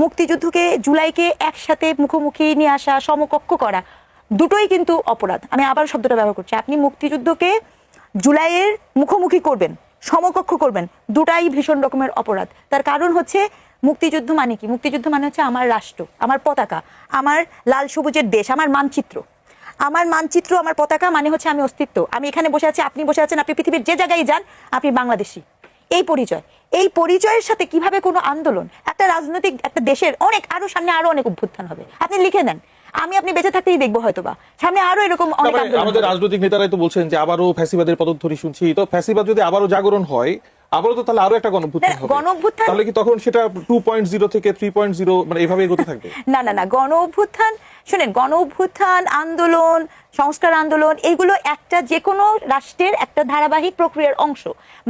মুক্তিযুদ্ধকে জুলাইকে একসাথে মুখোমুখি নিয়ে আসা, সমকক্ষ করা, দুটোই কিন্তু অপরাধ। আমি আবার শব্দটা ব্যবহার করছি। আপনি মুক্তিযুদ্ধকে জুলাইয়ের মুখোমুখি করবেন, সমকক্ষ করবেন, দুটাই ভীষণ রকমের অপরাধ। তার কারণ হচ্ছে মুক্তিযুদ্ধ মানে কি? মুক্তিযুদ্ধ মানে হচ্ছে আমার রাষ্ট্র, আমার পতাকা, আমার লাল সবুজের দেশ, আমার মানচিত্র। আমার মানচিত্র, আমার পতাকা মানে হচ্ছে আমি অস্তিত্ব। আমি এখানে বসে আছি, আপনি বসে আছেন, আপনি পৃথিবীর যে জায়গায় যান আপনি বাংলাদেশী। এই পরিচয়, এই পরিচয়ের সাথে কিভাবে কোনো আন্দোলন, একটা রাজনৈতিক একটা দেশের অনেক আরো সামনে আরো অনেক অভ্যুত্থান হবে, আপনি লিখে দেন, আপনি বেঁচে থাকতেই দেখবো হয়তোবা সামনে আরো এরকম অনেক আন্দোলন। আমাদের রাজনৈতিক নেতারাই তো বলছেন যে আবারও ফ্যাসিবাদের পদধ্বনি শুনছি। তো ফ্যাসিবাদ যদি আবারও জাগরণ হয়, আবারও তো তাহলে আরো একটা গণঅভ্যুত্থান হবে। গণঅভ্যুত্থান তাহলে কি তখন সেটা 2.0 থেকে 3.0 মানে এইভাবে এগোতে থাকবে? না না না, গণঅভ্যুত্থান, শুনেন, গণঅভ্যুত্থান, আন্দোলন, সংস্কার আন্দোলন, এগুলো একটা যে কোনো রাষ্ট্রের একটা ধারাবাহিক প্রক্রিয়ার অংশ।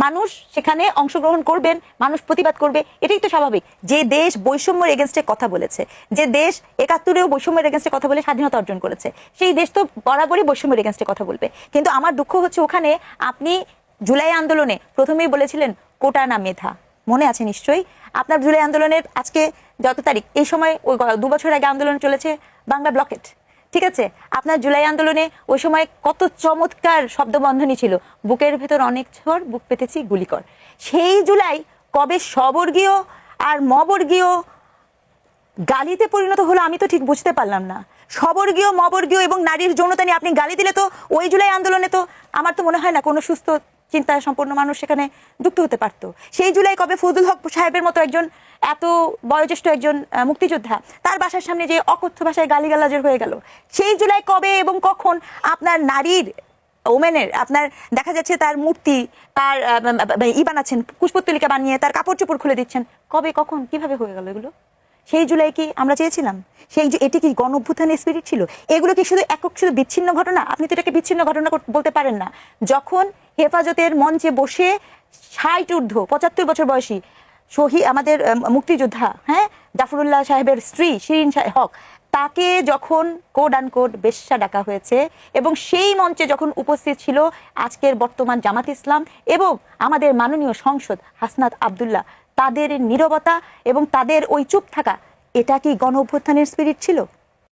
মানুষ সেখানে অংশগ্রহণ করবেন, মানুষ প্রতিবাদ করবে, এটাই তো স্বাভাবিক। যে দেশ বৈষম্যের এগেনস্টে কথা বলেছে, যে দেশ ৭১-এও বৈষম্যের এগেনস্টে কথা বলে স্বাধীনতা অর্জন করেছে, সেই দেশ তো বরাবরই বৈষম্যের এগেনস্টে কথা বলবে। কিন্তু আমার দুঃখ হচ্ছে ওখানে আপনি জুলাই আন্দোলনে প্রথমেই বলেছিলেন কোটা না মেধা, মনে আছে নিশ্চয়ই আপনার? জুলাই আন্দোলনের আজকে যত তারিখ, এই সময় ওই 2 বছর আগে আন্দোলন চলেছে বাংলা ব্লকেট, ঠিক আছে? আপনার জুলাই আন্দোলনে ওই সময় কত চমৎকার শব্দবন্ধনী ছিল, বুকের ভেতর অনেক ঝড়, বুক পেতেছি গুলিকর। সেই জুলাই কবে স্ববর্গীয় আর মবর্গীয় গালিতে পরিণত হলো আমি তো ঠিক বুঝতে পারলাম না। স্ববর্গীয়, মবর্গীয় এবং নারীর যৌনতা নিয়ে আপনি গালি দিলে তো ওই জুলাই আন্দোলনে তো আমার তো মনে হয় না কোনো সুস্থ চিন্তা সম্পন্ন মানুষ সেখানে যুক্ত হতে পারতো। সেই জুলাই কবে ফজলুল হক সাহেবের মতো একজন এত বয়োজ্যেষ্ঠ একজন মুক্তিযোদ্ধা তার বাসার সামনে যে অকথ্য ভাষায় গালিগালাজের হয়ে গেল, সেই জুলাই কবে এবং কখন আপনার নারীর, ওমেনের, আপনার দেখা যাচ্ছে তার মূর্তি, তার বানাচ্ছেন, পুষ্পতলিকা বানিয়ে তার কাপড় চোপড় খুলে দিচ্ছেন, কবে কখন কিভাবে হয়ে গেল এগুলো? সেই জুলাই কি আমরা চেয়েছিলাম? এটি কি গণ অভ্যুত্থানের স্পিরিট ছিল? এগুলো কি শুধু শুধু বিচ্ছিন্ন ঘটনা? আপনি তো এটাকে বিচ্ছিন্ন ঘটনা বলতে পারেন না। যখন হেফাজতের মঞ্চে বসে ৬০ ঊর্ধ্ব ৭৫ বছর বয়সী শহীদ আমাদের মুক্তিযোদ্ধা, হ্যাঁ, জাফরুল্লাহ সাহেবের স্ত্রী শিরিন হক, তাকে যখন কোড অ্যান্ড কোড বেশ্যা ডাকা হয়েছে, এবং সেই মঞ্চে যখন উপস্থিত ছিল আজকের বর্তমান জামাত ইসলাম এবং আমাদের মাননীয় সংসদ হাসনাত আব্দুল্লাহ, তাদের নীরবতা এবং তাদের ওই চুপ থাকা, এটা কি গণ অভ্যুত্থানের স্পিরিট ছিল?